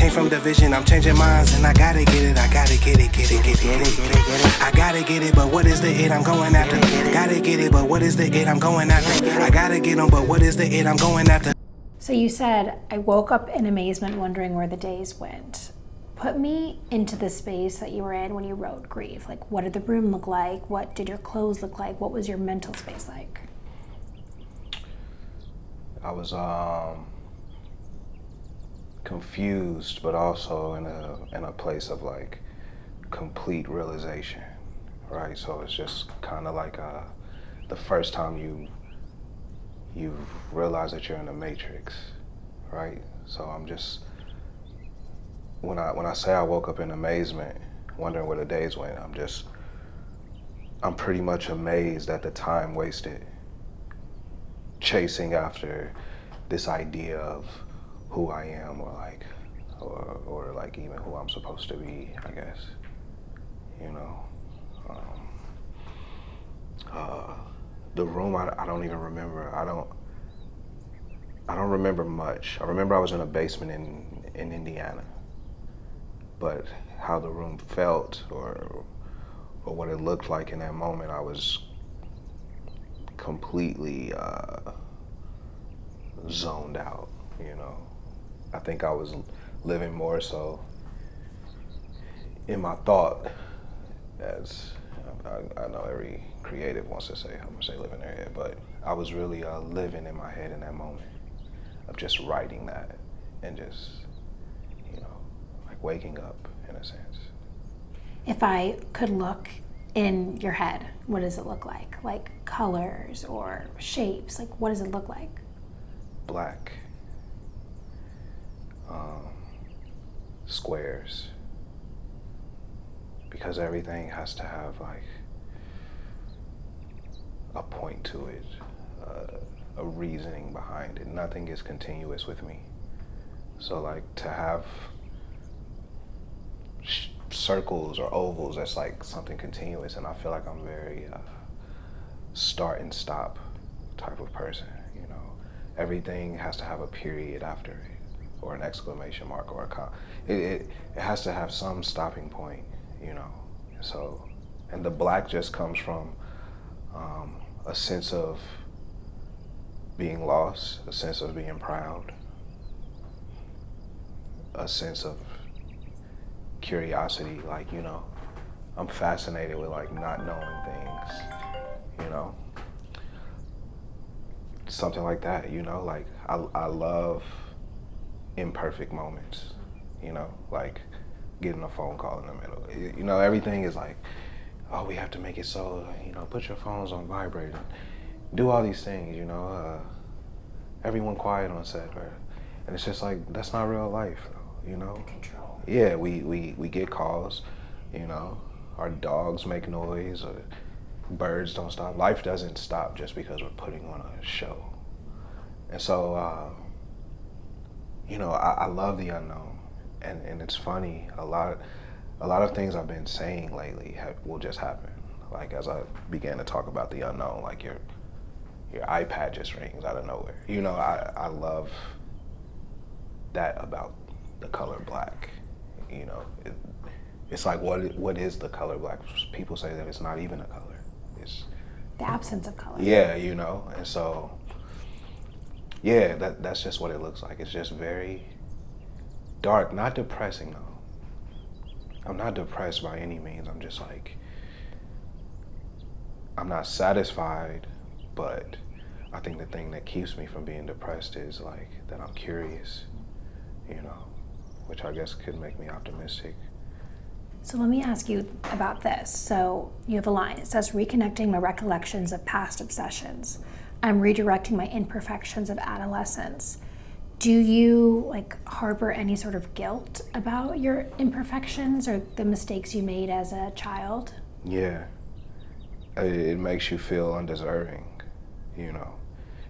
came from division, I'm changing minds, and I gotta get it, I gotta get it, get it, get it, get it, get it. I gotta get it, but what is the it I'm going after? Gotta get it, but what is the it I'm going after? I gotta get them, but what is the it I'm going after? So you said, I woke up in amazement wondering where the days went. Put me into the space that you were in when you wrote Grief. Like, what did the room look like? What did your clothes look like? What was your mental space like? I was confused, but also in a place of like complete realization, right? So it's just kind of like the first time you realize that you're in the matrix, right? So I'm just, when I say I woke up in amazement, wondering where the days went, I'm pretty much amazed at the time wasted chasing after this idea of who I am, or like even who I'm supposed to be, I guess, you know. The room, I don't even remember. I don't remember much. I remember I was in a basement in Indiana, but how the room felt or what it looked like in that moment, I was completely zoned out, you know. I think I was living more so in my thought, as I know every creative wants to say how much they live in their head, but I was really living in my head in that moment of just writing that and just, you know, like waking up in a sense. If I could look in your head, what does it look like? Like colors or shapes? Like, what does it look like? Black. Squares. Because everything has to have like a point to it, a reasoning behind it. Nothing is continuous with me. So like to have circles or ovals, that's like something continuous, and I feel like I'm very start and stop type of person, you know. Everything has to have a period after it, or an exclamation mark, or it has to have some stopping point, you know. So, and the black just comes from a sense of being lost, a sense of being proud, a sense of curiosity, like, you know, I'm fascinated with like not knowing things, you know. Something like that, you know, like I love imperfect moments, you know, like getting a phone call in the middle. You know, everything is like, oh, we have to make it so, you know, put your phones on vibrate and do all these things, you know, everyone quiet on set, right? And it's just like, that's not real life, you know? Control. Yeah, we get calls, you know, our dogs make noise, or birds don't stop. Life doesn't stop just because we're putting on a show. And so, you know, I love the unknown. And it's funny, a lot of things I've been saying lately will just happen. Like as I began to talk about the unknown, like your iPad just rings out of nowhere. You know, I love that about the color black. You know, it's like, what is the color black? People say that it's not even a color. It's The absence of color. yeah, you know, and so yeah, that's just what it looks like. It's just very dark, not depressing though. I'm not depressed by any means. I'm just like, I'm not satisfied, but I think the thing that keeps me from being depressed is like that I'm curious, you know, which I guess could make me optimistic. So let me ask you about this. So you have a line. It says, reconnecting my recollections of past obsessions. I'm redirecting my imperfections of adolescence. Do you like harbor any sort of guilt about your imperfections or the mistakes you made as a child? Yeah, it makes you feel undeserving, you know.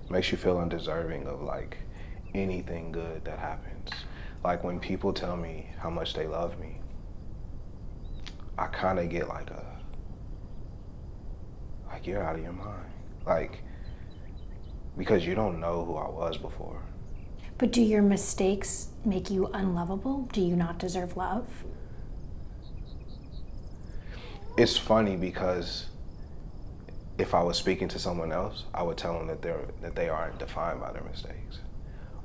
It makes you feel undeserving of like anything good that happens. Like when people tell me how much they love me, I kind of get like you're out of your mind. Like, because you don't know who I was before. But do your mistakes make you unlovable? Do you not deserve love? It's funny because if I was speaking to someone else, I would tell them that they aren't defined by their mistakes.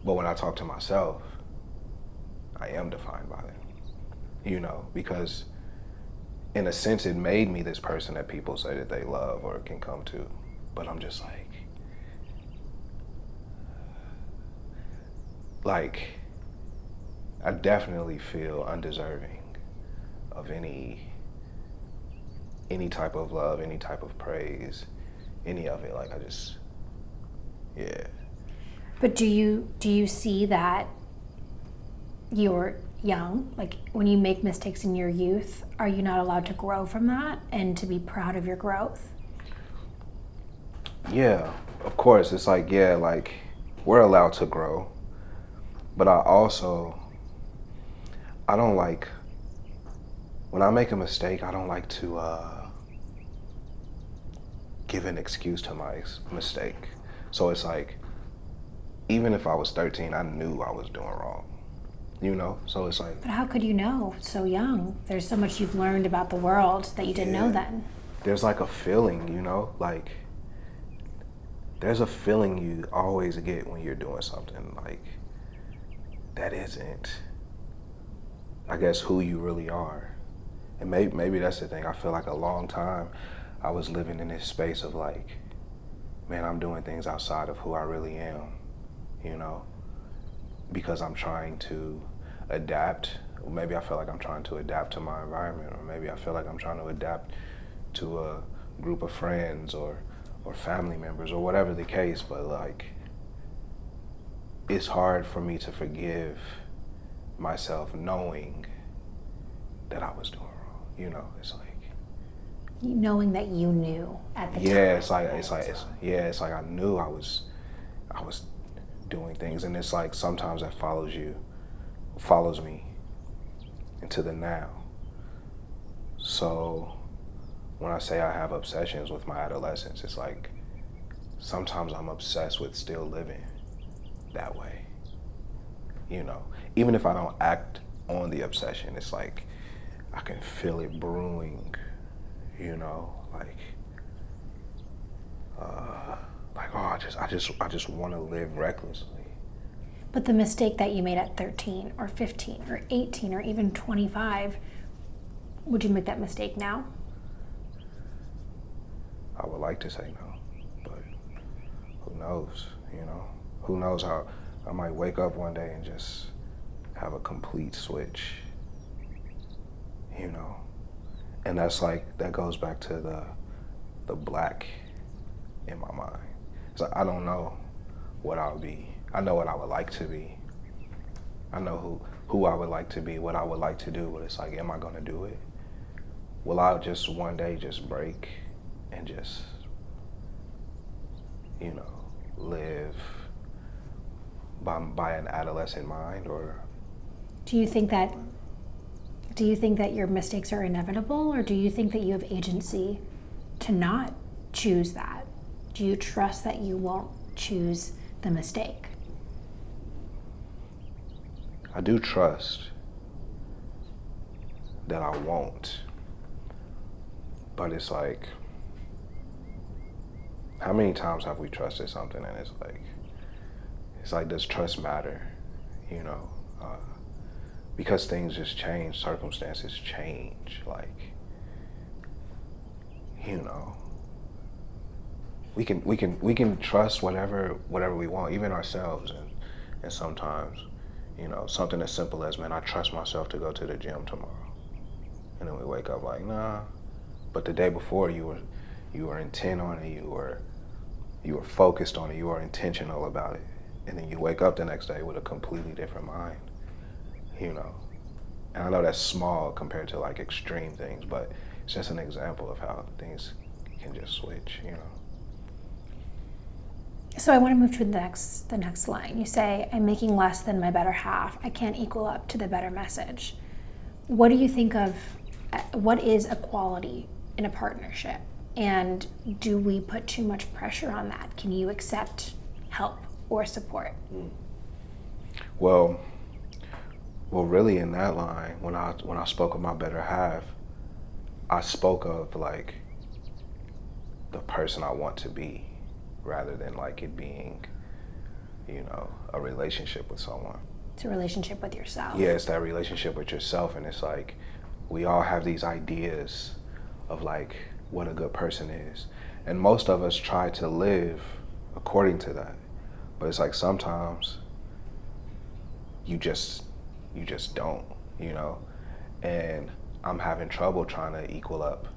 But when I talk to myself, I am defined by them, you know, because in a sense it made me this person that people say that they love or can come to. But I'm just like I definitely feel undeserving of any type of love, any type of praise, any of it. Like yeah. But do you see that you're young? Like when you make mistakes in your youth, are you not allowed to grow from that and to be proud of your growth? Yeah, of course. It's like, yeah, like we're allowed to grow. But I don't like, when I make a mistake, I don't like to give an excuse to my mistake. So it's like, even if I was 13, I knew I was doing wrong, you know? So it's like. But how could you know so young? There's so much you've learned about the world that you didn't know then. There's like a feeling, you know? Like, there's a feeling you always get when you're doing something like that isn't, I guess, who you really are. And maybe that's the thing. I feel like a long time I was living in this space of like, man, I'm doing things outside of who I really am, you know, because I'm trying to adapt. Maybe I feel like I'm trying to adapt to my environment, or maybe I feel like I'm trying to adapt to a group of friends or family members or whatever the case. But like, it's hard for me to forgive myself knowing that I was doing wrong, you know? It's like, Knowing that you knew at the time. It's like I knew I was doing things, and it's like sometimes that follows me into the now. So when I say I have obsessions with my adolescence, it's like sometimes I'm obsessed with still living that way, you know? Even if I don't act on the obsession, it's like I can feel it brewing, you know, I just want to live recklessly. But the mistake that you made at 13 or 15 or 18 or even 25, would you make that mistake now? I would like to say no, but who knows, you know? Who knows how I might wake up one day and just have a complete switch, you know? And that's like, that goes back to the black in my mind. It's like, I don't know what I'll be. I know what I would like to be. I know who I would like to be, what I would like to do, but it's like, am I gonna do it? Will I just one day just break and just, you know, live by an adolescent mind? Or Do you think that your mistakes are inevitable, or do you think that you have agency to not choose that? Do you trust that you won't choose the mistake? I do trust that I won't, but it's like, how many times have we trusted something and it's like, does trust matter, you know? Because things just change, circumstances change, like, you know, we can trust whatever we want, even ourselves, and sometimes, you know, something as simple as, man, I trust myself to go to the gym tomorrow, and then we wake up like, nah, but the day before you were intent on it, you were focused on it, you were intentional about it, and then you wake up the next day with a completely different mind, you know. And I know that's small compared to like extreme things, but it's just an example of how things can just switch, you know. So I want to move to the next line. You say, I'm making less than my better half. I can't equal up to the better message. What do you think of, what is equality in a partnership? And do we put too much pressure on that? Can you accept help or support? Well, really, in that line, when I spoke of my better half, I spoke of like the person I want to be, rather than like it being, a relationship with someone. It's a relationship with yourself. Yeah, it's that relationship with yourself, and it's like we all have these ideas of like what a good person is, and most of us try to live according to that, but it's like sometimes you just don't, and I'm having trouble trying to equal up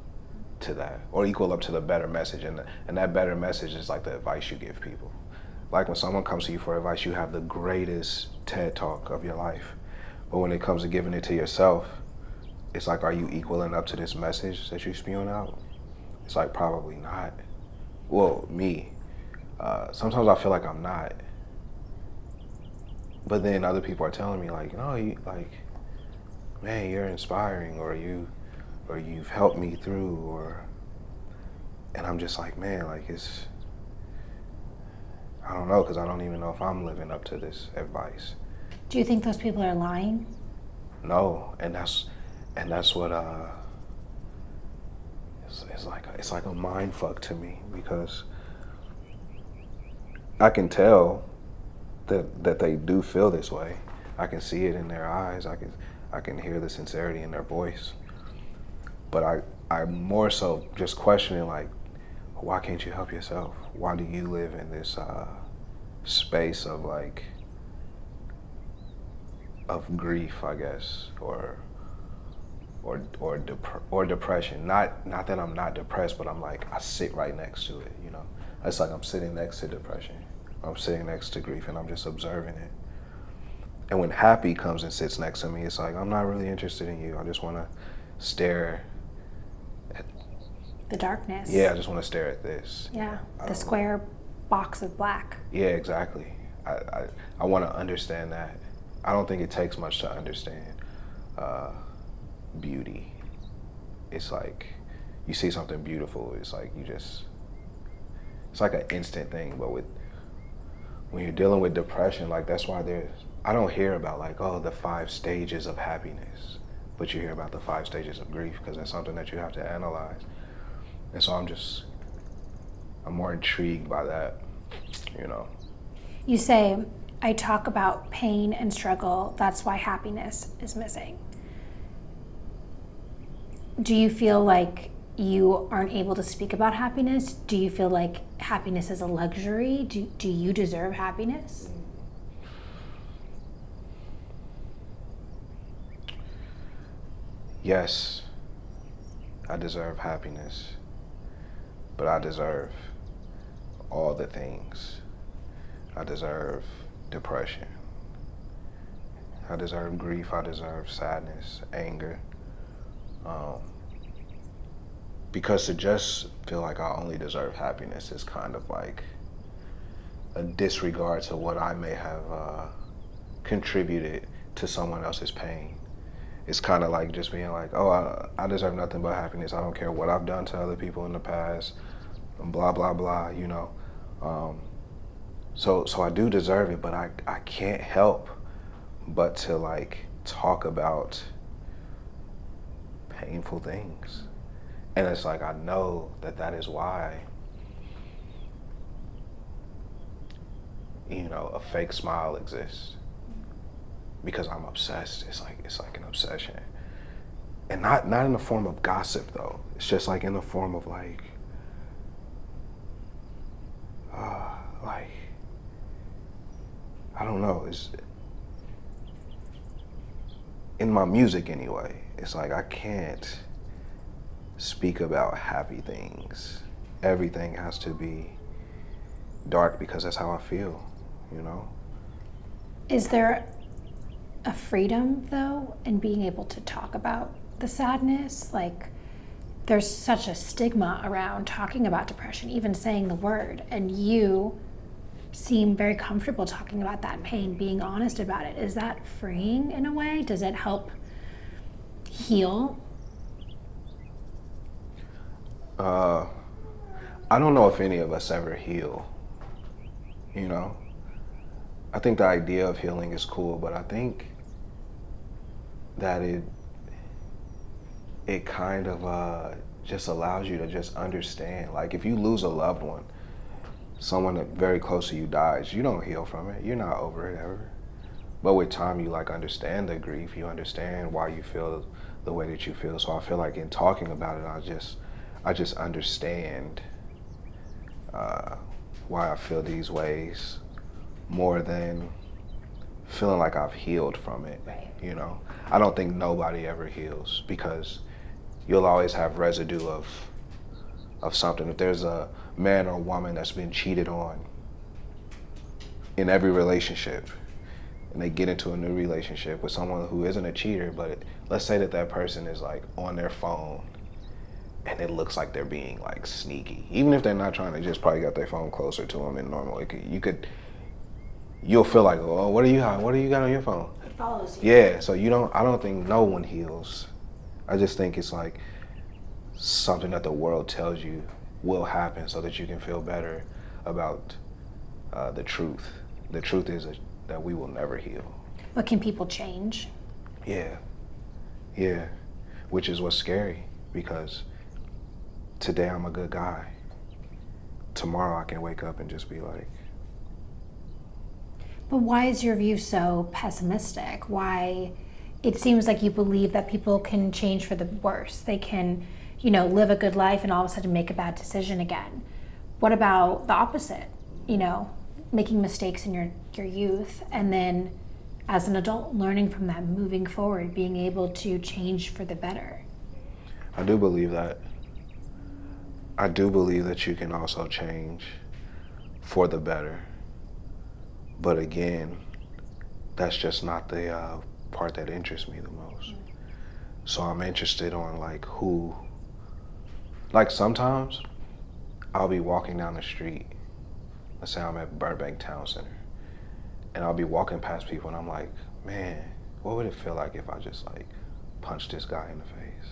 to that, or equal up to the better message, and that better message is like the advice you give people. Like when someone comes to you for advice, you have the greatest TED talk of your life, but when it comes to giving it to yourself, it's like, are you equaling up to this message that you're spewing out? It's like, probably not. Well, me, sometimes I feel like I'm not, but then other people are telling me like, no, you like, man, you're inspiring, or you've helped me through, and I'm just like, man, like I don't know, because I don't even know if I'm living up to this advice. Do you think those people are lying? No, and that's what it's like a mind fuck to me, because I can tell that they do feel this way. I can see it in their eyes. I can hear the sincerity in their voice. But I'm more so just questioning, like, why can't you help yourself? Why do you live in this space of like of grief, I guess, or depression? Not that I'm not depressed, but I'm like, I sit right next to it. It's like I'm sitting next to depression. I'm sitting next to grief, and I'm just observing it. And when happy comes and sits next to me, it's like, I'm not really interested in you. I just want to stare at the darkness. Yeah, I just want to stare at this. Yeah, the square box of black. Yeah, exactly. I want to understand that. I don't think it takes much to understand beauty. It's like you see something beautiful, it's like it's like an instant thing. But when you're dealing with depression, like that's why I don't hear about like, oh, the 5 stages of happiness, but you hear about the 5 stages of grief, because that's something that you have to analyze. And so I'm more intrigued by that, You say, I talk about pain and struggle, that's why happiness is missing. Do you feel like you aren't able to speak about happiness? Do you feel like happiness is a luxury? Do you deserve happiness? Yes, I deserve happiness, but I deserve all the things. I deserve depression. I deserve grief. I deserve sadness, anger. Because to just feel like I only deserve happiness is kind of like a disregard to what I may have contributed to someone else's pain. It's kind of like just being like, oh, I deserve nothing but happiness. I don't care what I've done to other people in the past, blah, blah, blah, So I do deserve it, but I can't help but to like talk about painful things. And it's like, I know that is why, a fake smile exists. Because I'm obsessed. It's like an obsession. And not in the form of gossip though. It's just like in the form of like I don't know, it's in my music anyway. It's like I can't speak about happy things. Everything has to be dark because that's how I feel, Is there a freedom though in being able to talk about the sadness? Like there's such a stigma around talking about depression, even saying the word, and you seem very comfortable talking about that pain, being honest about it. Is that freeing in a way? Does it help heal? I don't know if any of us ever heal, I think the idea of healing is cool, but I think that it kind of just allows you to just understand. Like if you lose a loved one, someone that very close to you dies, you don't heal from it. You're not over it ever. But with time, you like understand the grief. You understand why you feel the way that you feel. So I feel like in talking about it, I just understand why I feel these ways more than feeling like I've healed from it. Right. You know, I don't think nobody ever heals because you'll always have residue of something. If there's a man or woman that's been cheated on in every relationship, and they get into a new relationship with someone who isn't a cheater, but let's say that person is like on their phone and it looks like they're being like sneaky. Even if they're not trying, they just probably got their phone closer to them than normal. You'll feel like, oh, what do you got on your phone? It follows you. Yeah, so I don't think no one heals. I just think it's like something that the world tells you will happen so that you can feel better about the truth. The truth is that we will never heal. But can people change? Yeah, which is what's scary, because today I'm a good guy. Tomorrow I can wake up and just be like. But why is your view so pessimistic? Why? It seems like you believe that people can change for the worse. They can, live a good life and all of a sudden make a bad decision again. What about the opposite? Making mistakes in your youth and then as an adult learning from them, moving forward, being able to change for the better. I do believe that. I do believe that you can also change for the better. But again, that's just not the part that interests me the most. So I'm interested on sometimes I'll be walking down the street. Let's say I'm at Burbank Town Center, and I'll be walking past people and I'm like, man, what would it feel like if I just punched this guy in the face?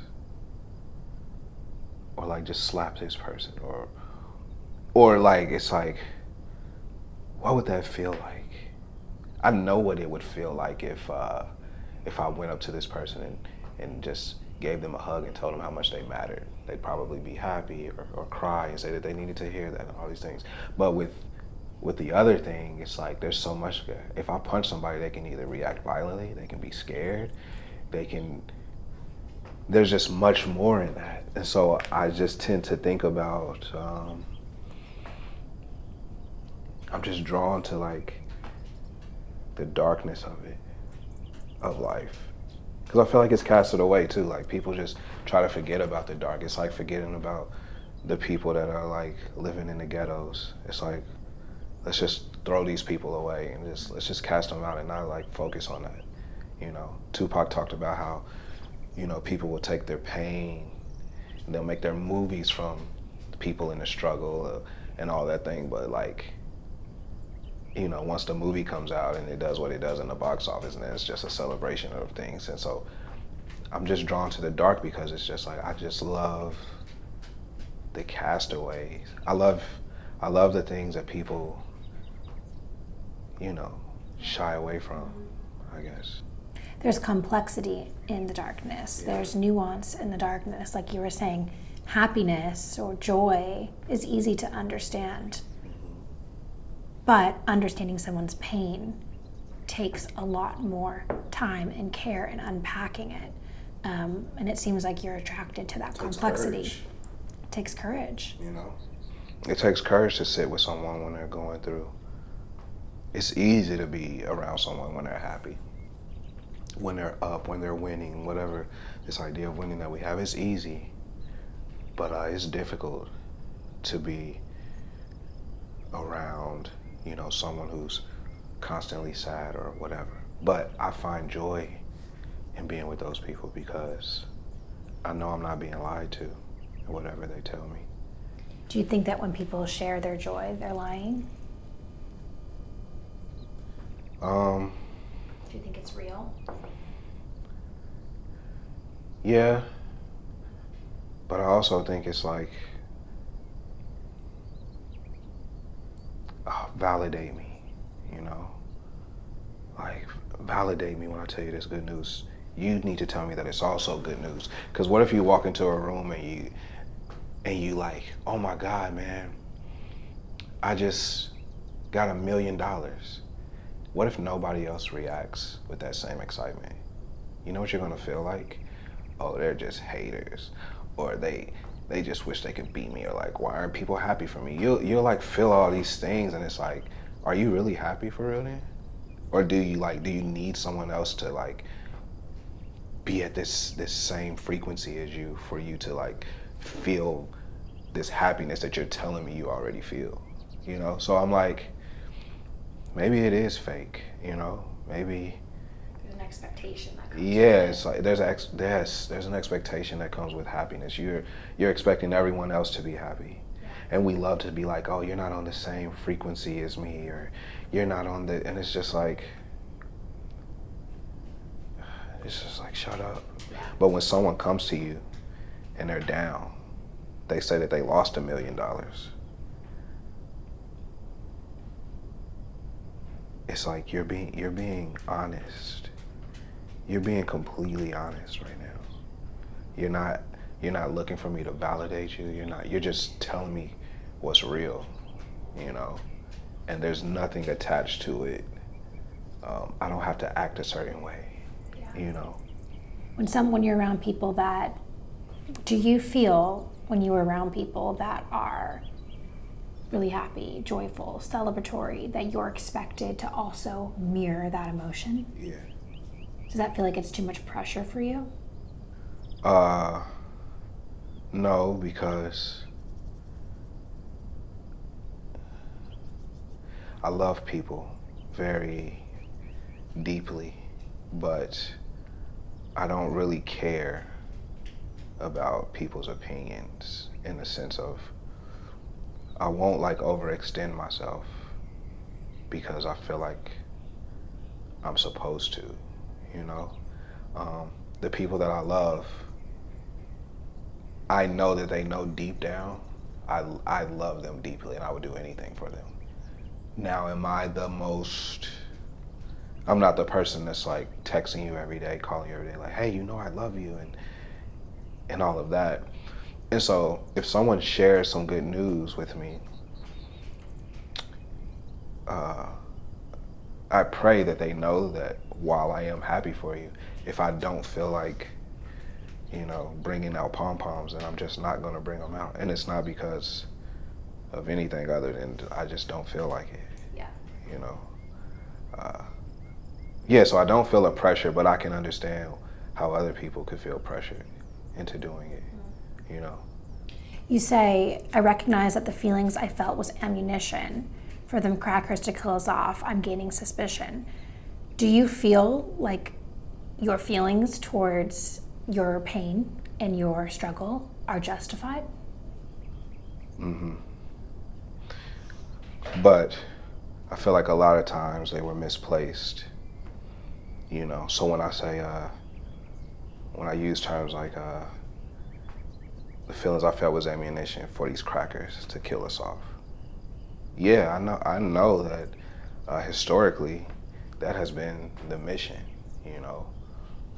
Or just slapped this person, or it's like, what would that feel like? I know what it would feel like if I went up to this person and just gave them a hug and told them how much they mattered. They'd probably be happy or cry and say that they needed to hear that and all these things. But with the other thing, it's like there's so much. If I punch somebody, they can either react violently, they can be scared, there's just much more in that. And so I just tend to think about, I'm just drawn to the darkness of life. Because I feel like it's casted away too. People just try to forget about the dark. It's like forgetting about the people that are living in the ghettos. It's like, let's just throw these people away and let's just cast them out and not focus on that. Tupac talked about how, people will take their pain and they'll make their movies from people in the struggle and all that thing. But once the movie comes out and it does what it does in the box office, and then it's just a celebration of things. And so I'm just drawn to the dark because it's just I just love the castaways. I love the things that people, shy away from, I guess. There's complexity in the darkness. Yeah. There's nuance in the darkness. Like you were saying, happiness or joy is easy to understand. But understanding someone's pain takes a lot more time and care in unpacking it. And it seems like you're attracted to that complexity. Courage. It takes courage. It takes courage to sit with someone when they're going through. It's easy to be around someone when they're happy, when they're up, when they're winning, whatever this idea of winning that we have. It's easy, but it's difficult to be around someone who's constantly sad or whatever. But I find joy in being with those people because I know I'm not being lied to or whatever they tell me. Do you think that when people share their joy, they're lying? Do you think it's real? Yeah, but I also think it's validate me, validate me when I tell you this good news. You need to tell me that it's also good news. Because what if you walk into a room and you like, oh my God, man, I just got $1 million. What if nobody else reacts with that same excitement? You know what you're gonna feel like? Oh, they're just haters, or they just wish they could beat me, or like, why aren't people happy for me? You'll like feel all these things, and it's like, are you really happy for real then? Or do you need someone else to like be at this same frequency as you for you to like feel this happiness that you're telling me you already feel? You know? So I'm like, maybe it is fake, you know? Maybe there's an expectation that comes it's like there's an expectation that comes with happiness. You're expecting everyone else to be happy. Yeah. And we love to be like, oh, you're not on the same frequency as me, or you're not on the, and it's just like shut up. Yeah. But when someone comes to you and they're down, they say that they lost $1 million. It's like you're being honest. You're being completely honest right now. You're not looking for me to validate you. You're just telling me what's real, you know? And there's nothing attached to it. I don't have to act a certain way, you know? When you're around people that, do you feel when you're around people that are really happy, joyful, celebratory, that you're expected to also mirror that emotion? Yeah. Does that feel like it's too much pressure for you? No, because I love people very deeply, but I don't really care about people's opinions in the sense of I won't like overextend myself because I feel like I'm supposed to, you know? The people that I love, I know that they know deep down I love them deeply and I would do anything for them. Now, am I I'm not the person that's like texting you every day, calling you every day, like, hey, you know I love you and all of that. And so if someone shares some good news with me, I pray that they know that while I am happy for you, if I don't feel like, you know, bringing out pom-poms, then I'm just not gonna bring them out. And it's not because of anything other than I just don't feel like it. Yeah. You know? So I don't feel a pressure, but I can understand how other people could feel pressured into doing it, you know? You say, I recognize that the feelings I felt was ammunition. For them crackers to kill us off, I'm gaining suspicion. Do you feel like your feelings towards your pain and your struggle are justified? Mm-hmm. But I feel like a lot of times they were misplaced, you know? So when I say, when I use terms like, the feelings I felt was ammunition for these crackers to kill us off. Yeah, I know that historically that has been the mission, you know,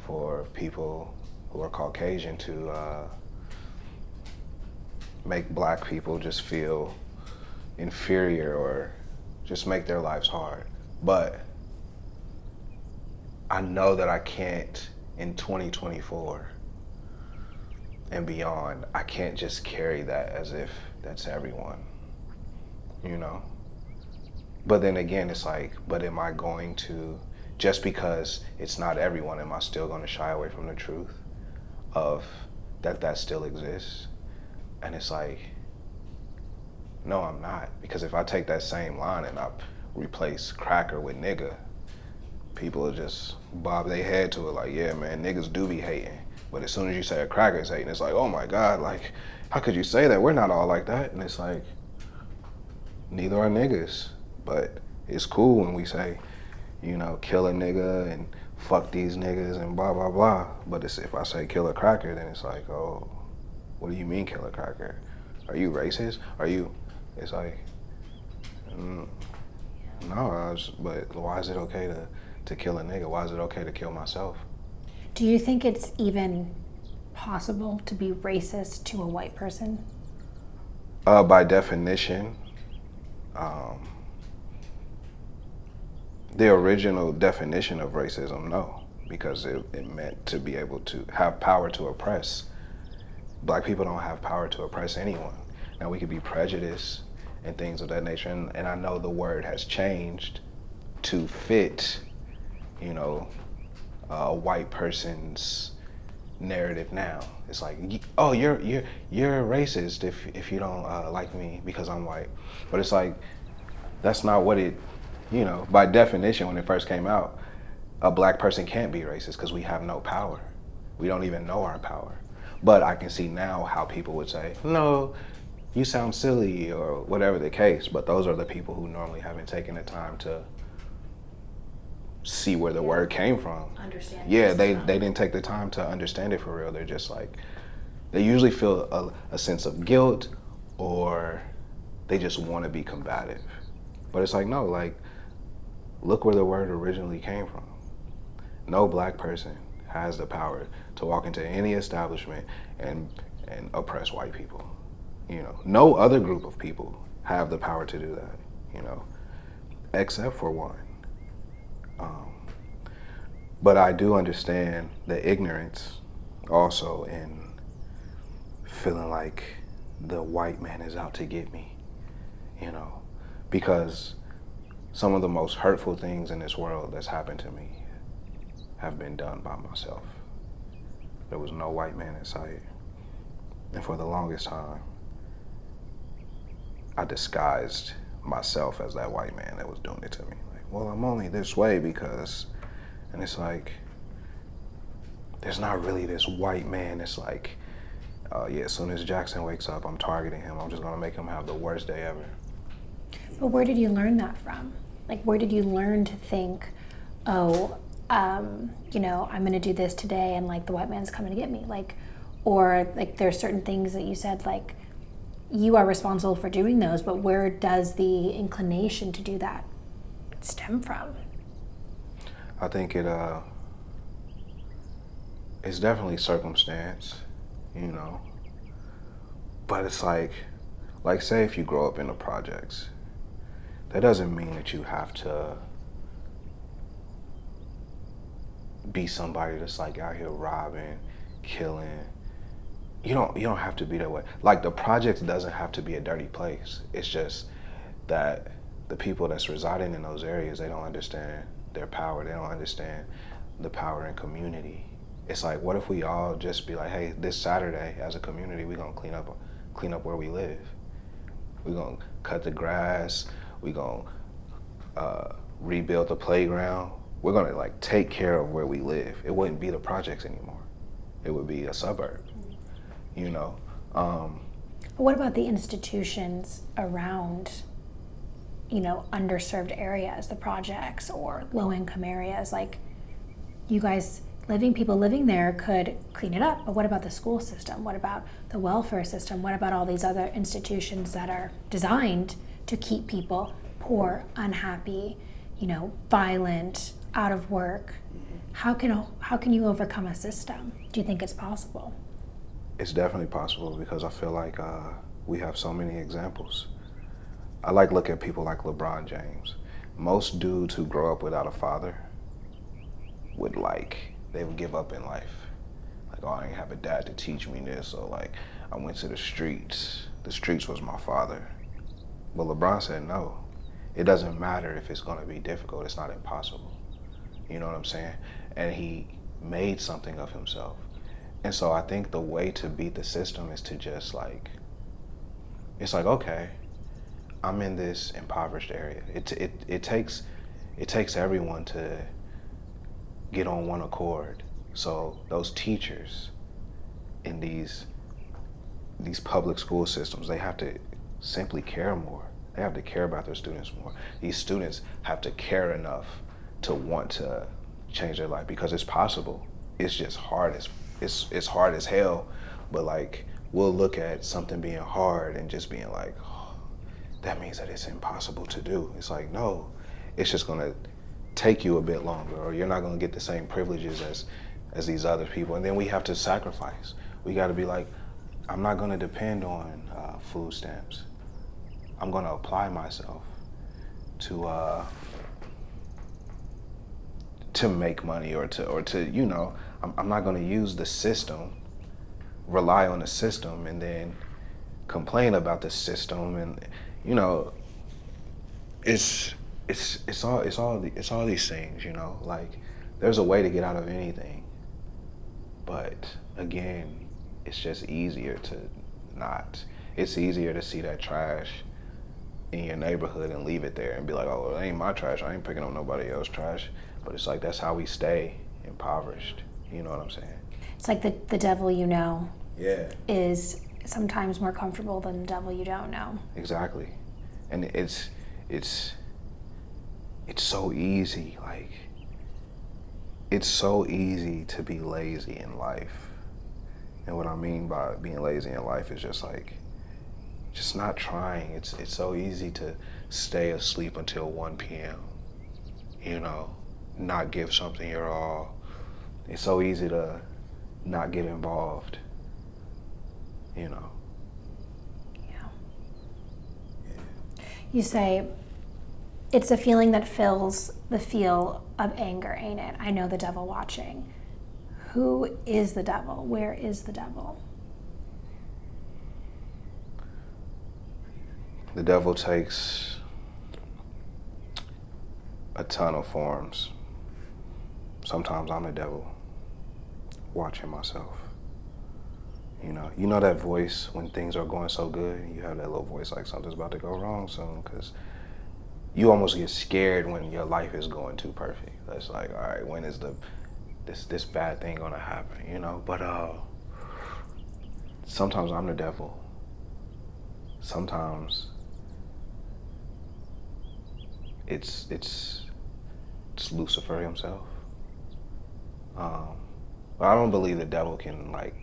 for people who are Caucasian to make black people just feel inferior or just make their lives hard. But I know that I can't, in 2024 and beyond, I can't just carry that as if that's everyone, you know? But then again, it's like, but am I going to, just because it's not everyone, am I still gonna shy away from the truth of that still exists? And it's like, no, I'm not. Because if I take that same line and I replace cracker with nigga, people will just bob their head to it like, yeah, man, niggas do be hating. But as soon as you say a cracker is hating, it's like, oh my God, like, how could you say that? We're not all like that. And it's like, neither are niggas. But it's cool when we say, you know, kill a nigga and fuck these niggas and blah, blah, blah. But if I say kill a cracker, then it's like, oh, what do you mean kill a cracker? Are you racist? It's like, no, but why is it okay to kill a nigga? Why is it okay to kill myself? Do you think it's even possible to be racist to a white person? By definition, the original definition of racism, no, because it meant to be able to have power to oppress. Black people don't have power to oppress anyone. Now, we could be prejudiced and things of that nature, and I know the word has changed to fit, you know, a white person's narrative now. It's like, oh, you're racist if you don't like me because I'm white. But it's like, that's not what it, you know, by definition, when it first came out, a black person can't be racist because we have no power. We don't even know our power. But I can see now how people would say, no, you sound silly, or whatever the case. But those are the people who normally haven't taken the time to see where the word came from. Understand. Yeah, they didn't take the time to understand it for real. They're just like, they usually feel a sense of guilt, or they just want to be combative. But it's like, no, like, look where the word originally came from. No black person has the power to walk into any establishment and oppress white people. You know, no other group of people have the power to do that, you know, except for one. But I do understand the ignorance also in feeling like the white man is out to get me, you know, because some of the most hurtful things in this world that's happened to me have been done by myself. There was no white man in sight. And for the longest time, I disguised myself as that white man that was doing it to me. Like, well, I'm only this way because, and it's like, there's not really this white man. It's like, yeah, as soon as Jackson wakes up, I'm targeting him. I'm just gonna make him have the worst day ever. But where did you learn that from? Like, where did you learn to think, oh, you know, I'm gonna do this today and like the white man's coming to get me? Like, or like there's certain things that you said, like, you are responsible for doing those, but where does the inclination to do that stem from? I think it's definitely circumstance, you know, but it's like say if you grow up in the projects, that doesn't mean that you have to be somebody that's like out here robbing, killing. You don't have to be that way. Like, the projects doesn't have to be a dirty place. It's just that the people that's residing in those areas, they don't understand their power. They don't understand the power in community. It's like, what if we all just be like, hey, this Saturday as a community, we're gonna clean up where we live. We're gonna cut the grass. We're gonna rebuild the playground. We're gonna like take care of where we live. It wouldn't be the projects anymore. It would be a suburb, you know. What about the institutions around, you know, underserved areas, the projects or low-income areas? Like, you guys, people living there could clean it up, but what about the school system? What about the welfare system? What about all these other institutions that are designed to keep people poor, unhappy, you know, violent, out of work? How can you overcome a system? Do you think it's possible? It's definitely possible, because I feel like we have so many examples. I like look at people like LeBron James. Most dudes who grow up without a father they would give up in life. Like, oh, I ain't have a dad to teach me this, or like, I went to the streets. The streets was my father. But LeBron said, no, it doesn't matter if it's gonna be difficult, it's not impossible. You know what I'm saying? And he made something of himself. And so I think the way to beat the system is to just like, it's like, okay, I'm in this impoverished area. It takes everyone to get on one accord. So those teachers in these public school systems, they have to simply care more. They have to care about their students more. These students have to care enough to want to change their life, because it's possible. It's just hard it's hard as hell. But like, we'll look at something being hard and just being like, oh, that means that it's impossible to do. It's like, no, it's just gonna take you a bit longer, or you're not gonna get the same privileges as these other people. And then we have to sacrifice. We gotta be like, I'm not gonna depend on food stamps. I'm gonna apply myself to make money or to you know, I'm not gonna use the system, rely on the system, and then complain about the system. And you know, it's all these things, you know, like there's a way to get out of anything, but again, it's just easier to not. It's easier to see that trash in your neighborhood and leave it there and be like, oh, well, it ain't my trash, I ain't picking up nobody else's trash. But it's like, that's how we stay impoverished, you know what I'm saying? It's like the devil you know Yeah. is sometimes more comfortable than the devil you don't know. Exactly. And it's so easy, like, it's so easy to be lazy in life. And what I mean by being lazy in life is just like, just not trying. It's so easy to stay asleep until 1 p.m., you know, not give something your all. It's so easy to not get involved, you know. Yeah. You say, it's a feeling that fills the feel of anger, ain't it? I know the devil watching. Who is the devil? Where is the devil? The devil takes a ton of forms. Sometimes I'm the devil, watching myself. You know that voice when things are going so good, you have that little voice like something's about to go wrong soon, because you almost get scared when your life is going too perfect. That's like, all right, when is this bad thing gonna happen, you know? But sometimes I'm the devil. Sometimes it's Lucifer himself. But I don't believe the devil can like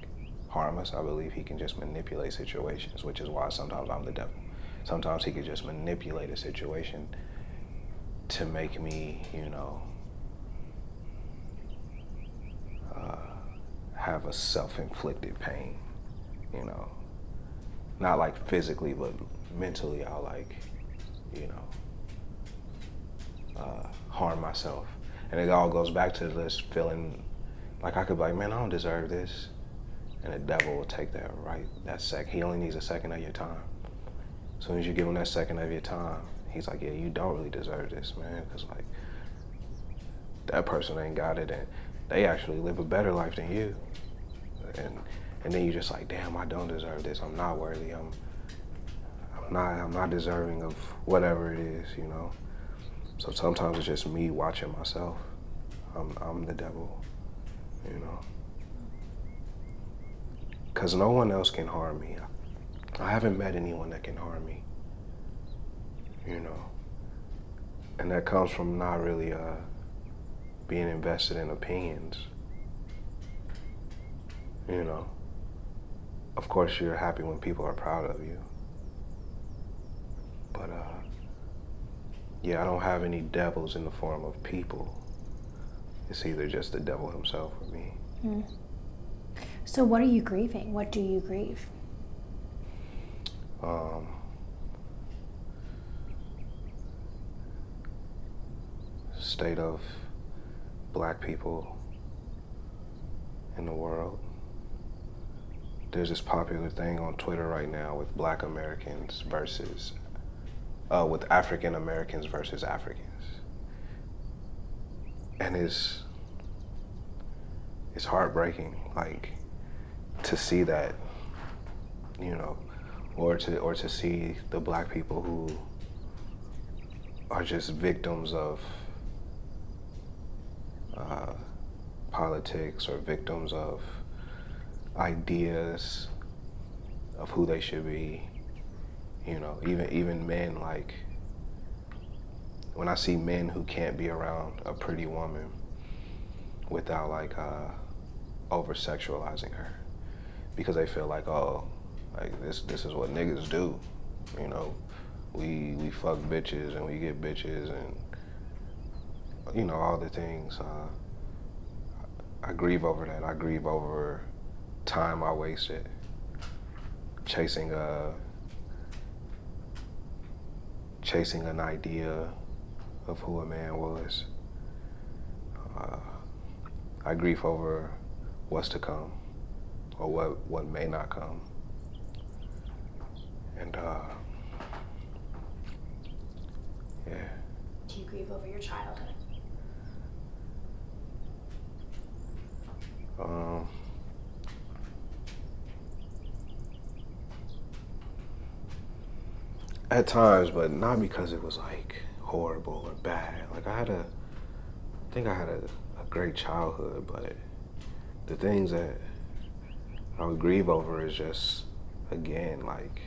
harm us. I believe he can just manipulate situations, which is why sometimes I'm the devil. Sometimes he could just manipulate a situation to make me, you know, have a self-inflicted pain, you know. Not like physically, but mentally I'll like, you know, harm myself. And it all goes back to this feeling like I could be like, man, I don't deserve this. And the devil will take that second. He only needs a second of your time. As soon as you give him that second of your time, he's like, yeah, you don't really deserve this, man. Because like, that person ain't got it, and they actually live a better life than you. And then you're just like, damn, I don't deserve this. I'm not worthy. I'm not deserving of whatever it is, you know. So sometimes it's just me watching myself. I'm the devil, you know. Because no one else can harm me. I haven't met anyone that can harm me, you know. And that comes from not really being invested in opinions, you know. Of course, you're happy when people are proud of you. But, yeah, I don't have any devils in the form of people. It's either just the devil himself or me. Mm. So what are you grieving? What do you grieve? State of black people in the world. There's this popular thing on Twitter right now with black Americans versus, with African Americans versus Africans. And it's heartbreaking, like, to see that, you know, or to see the black people who are just victims of politics or victims of ideas of who they should be, you know, even men. Like, when I see men who can't be around a pretty woman without like over-sexualizing her, because they feel like, oh, like this is what niggas do, you know, we fuck bitches and we get bitches, and all the things. I grieve over that. I grieve over time I wasted chasing an idea of who a man was. I grieve over what's to come, or what may not come. And yeah. Do you grieve over your childhood? At times, but not because it was like horrible or bad. Like I think I had a great childhood, but the things that I would grieve over is just, again, like,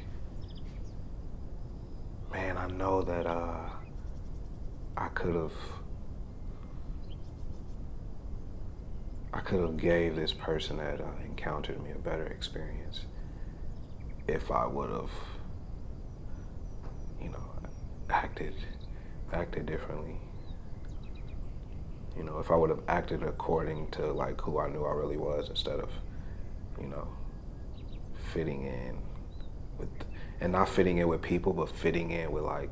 man, I know that I could have gave this person that encountered me a better experience if I would have, acted differently. If I would have acted according to like who I knew I really was, instead of, fitting in with, and not fitting in with people, but fitting in with like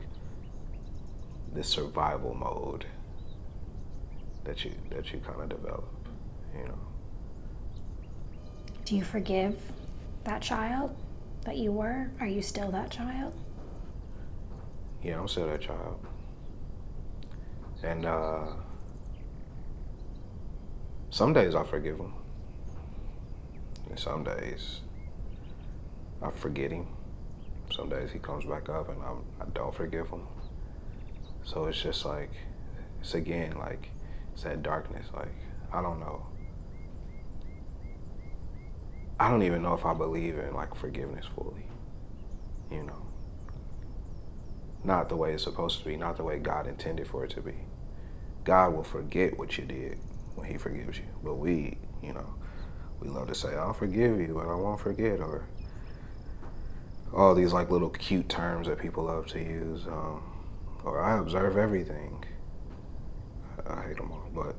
this survival mode that you kind of develop. Do you forgive that child that you were? Are you still that child? Yeah, I'm still that child. And some days I forgive him. And some days I forget him. Some days he comes back up and I don't forgive him. So it's just like, it's that darkness. Like, I don't know. I don't even know if I believe in like forgiveness fully. Not the way it's supposed to be, not the way God intended for it to be. God will forget what you did when he forgives you. But we love to say, I'll forgive you, but I won't forget, or all these like little cute terms that people love to use, or I observe everything. I hate them all, but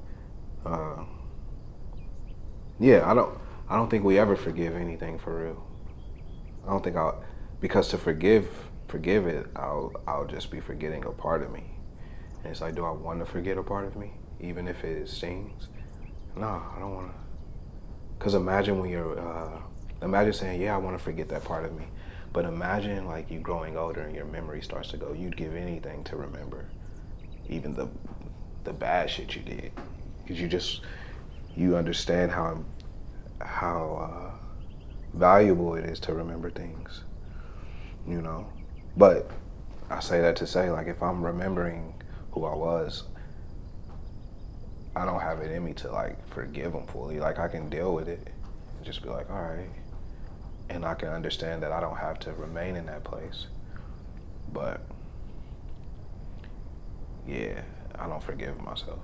yeah, I don't think we ever forgive anything for real. I don't think because to forgive it, I'll just be forgetting a part of me. And it's like, do I want to forget a part of me, even if it stings? No, I don't want to. Because imagine when imagine saying, yeah, I want to forget that part of me. But imagine like you growing older and your memory starts to go. You'd give anything to remember, even the bad shit you did, because you understand how valuable it is to remember things, But I say that to say, like, if I'm remembering who I was, I don't have it in me to like forgive them fully. Like, I can deal with it and just be like, all right. And I can understand that I don't have to remain in that place. But yeah, I don't forgive myself.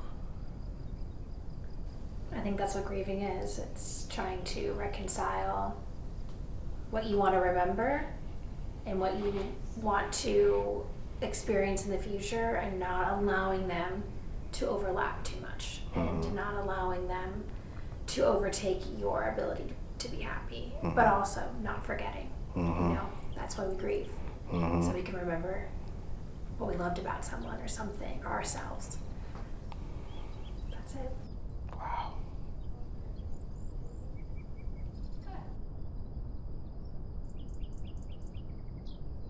I think that's what grieving is. It's trying to reconcile what you want to remember and what you want to experience in the future, and not allowing them to overlap too much, and not allowing them to overtake your ability to be happy, but also not forgetting. That's why we grieve, so we can remember what we loved about someone or something or ourselves. That's it.